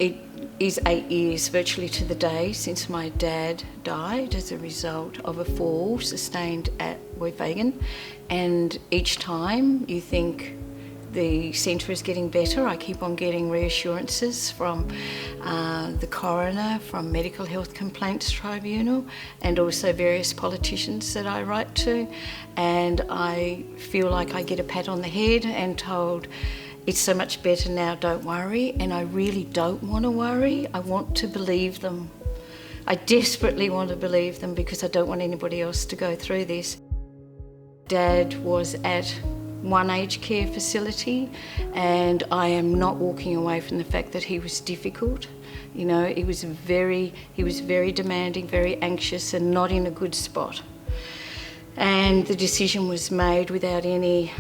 It is 8 years virtually to the day since my dad died as a result of a fall sustained at Woyfagan, and each time you think the centre is getting better. I keep on getting reassurances from the coroner, from Medical Health Complaints Tribunal, and also various politicians that I write to, and I feel like I get a pat on the head and told, it's so much better now, don't worry. And I really don't want to worry. I want to believe them. I desperately want to believe them because I don't want anybody else to go through this. Dad was at one aged care facility, and I am not walking away from the fact that he was difficult. You know, he was very demanding, very anxious, and not in a good spot. And the decision was made without any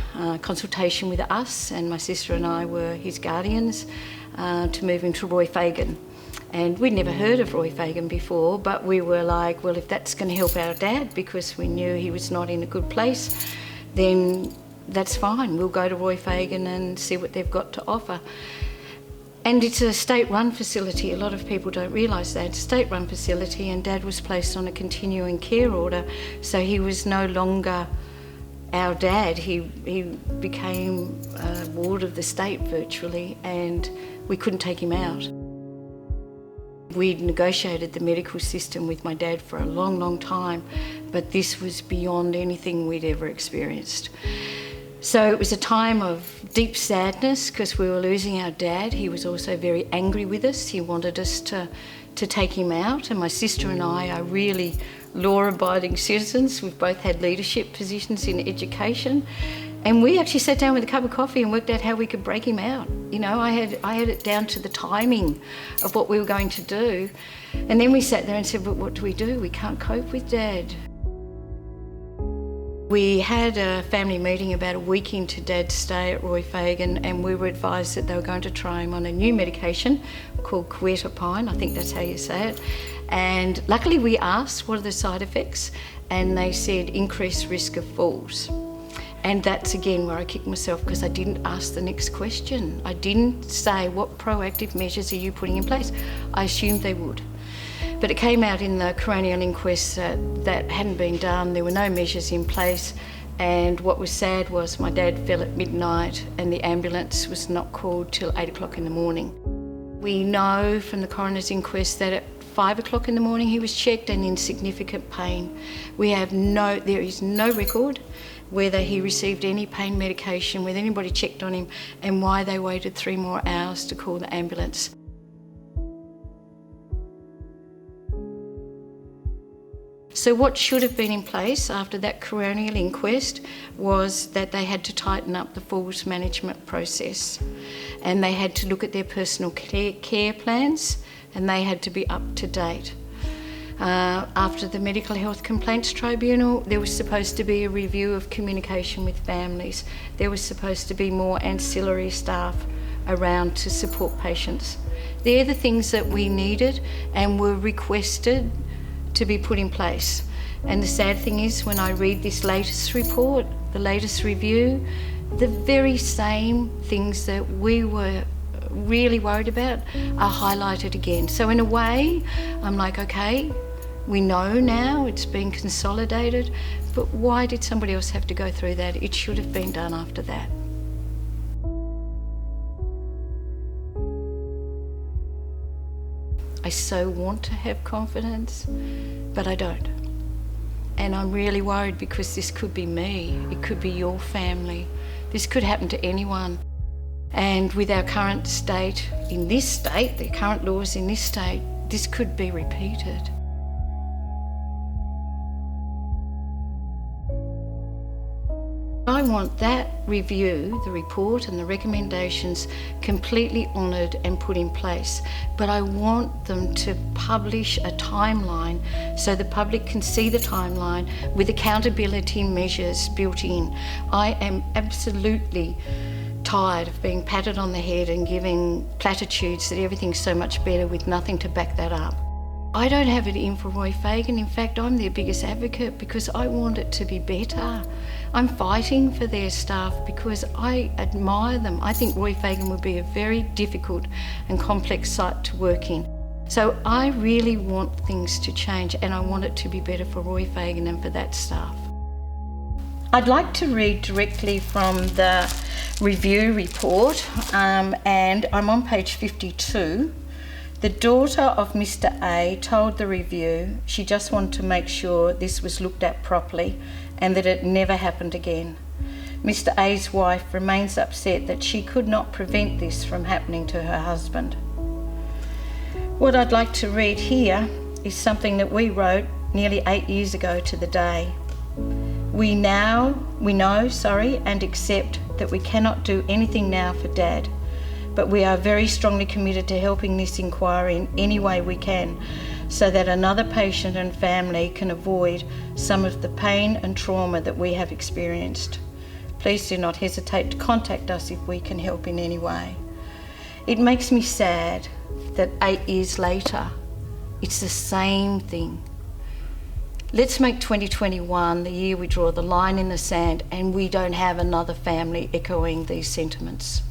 consultation with us, and my sister and I were his guardians, to move him to Woyfagan. And we'd never heard of Woyfagan before, but we were like, well, if that's going to help our dad, because we knew he was not in a good place, then that's fine. We'll go to Woyfagan and see what they've got to offer. And it's a state-run facility. A lot of people don't realise that. It's a state-run facility, and Dad was placed on a continuing care order, so he was no longer our dad. He became a ward of the state virtually, and we couldn't take him out. We'd negotiated the medical system with my dad for a long, long time, but this was beyond anything we'd ever experienced. So it was a time of deep sadness because we were losing our dad. He was also very angry with us. He wanted us to take him out, and my sister and I are really law-abiding citizens. We've both had leadership positions in education, and we actually sat down with a cup of coffee and worked out how we could break him out. You know, I had it down to the timing of what we were going to do, and then we sat there and said, but what do? We can't cope with Dad. We had a family meeting about a week into Dad's stay at Woyfagan, and we were advised that they were going to try him on a new medication called quercetin, I think that's how you say it. And luckily we asked, what are the side effects? And they said increased risk of falls. And that's again where I kicked myself, because I didn't ask the next question. I didn't say, what proactive measures are you putting in place? I assumed they would. But it came out in the coronial inquest that hadn't been done. There were no measures in place, and what was sad was my dad fell at midnight and the ambulance was not called till 8 o'clock in the morning. We know from the coroner's inquest that at 5 o'clock in the morning he was checked and in significant pain. There is no record whether he received any pain medication, whether anybody checked on him, and why they waited 3 more hours to call the ambulance. So what should have been in place after that coronial inquest was that they had to tighten up the falls management process, and they had to look at their personal care plans, and they had to be up to date. After the Medical Health Complaints Tribunal, there was supposed to be a review of communication with families. There was supposed to be more ancillary staff around to support patients. They're the things that we needed and were requested to be put in place. And the sad thing is, when I read this latest report, the latest review, the very same things that we were really worried about are highlighted again. So in a way, I'm like, okay, we know now it's been consolidated, but why did somebody else have to go through that? It should have been done after that. I so want to have confidence, but I don't. And I'm really worried because this could be me, it could be your family, this could happen to anyone. And with our current state, in this state, the current laws in this state, this could be repeated. I want that review, the report and the recommendations completely honoured and put in place, but I want them to publish a timeline so the public can see the timeline with accountability measures built in. I am absolutely tired of being patted on the head and giving platitudes that everything's so much better with nothing to back that up. I don't have it in for Roy Fagan. In fact, I'm their biggest advocate because I want it to be better. I'm fighting for their staff because I admire them. I think Roy Fagan would be a very difficult and complex site to work in. So I really want things to change, and I want it to be better for Roy Fagan and for that staff. I'd like to read directly from the review report, and I'm on page 52. The daughter of Mr. A told the review she just wanted to make sure this was looked at properly and that it never happened again. Mr. A's wife remains upset that she could not prevent this from happening to her husband. What I'd like to read here is something that we wrote nearly 8 years ago to the day. We know, and accept that we cannot do anything now for Dad, but we are very strongly committed to helping this inquiry in any way we can so that another patient and family can avoid some of the pain and trauma that we have experienced. Please do not hesitate to contact us if we can help in any way. It makes me sad that 8 years later, it's the same thing. Let's make 2021 the year we draw the line in the sand and we don't have another family echoing these sentiments.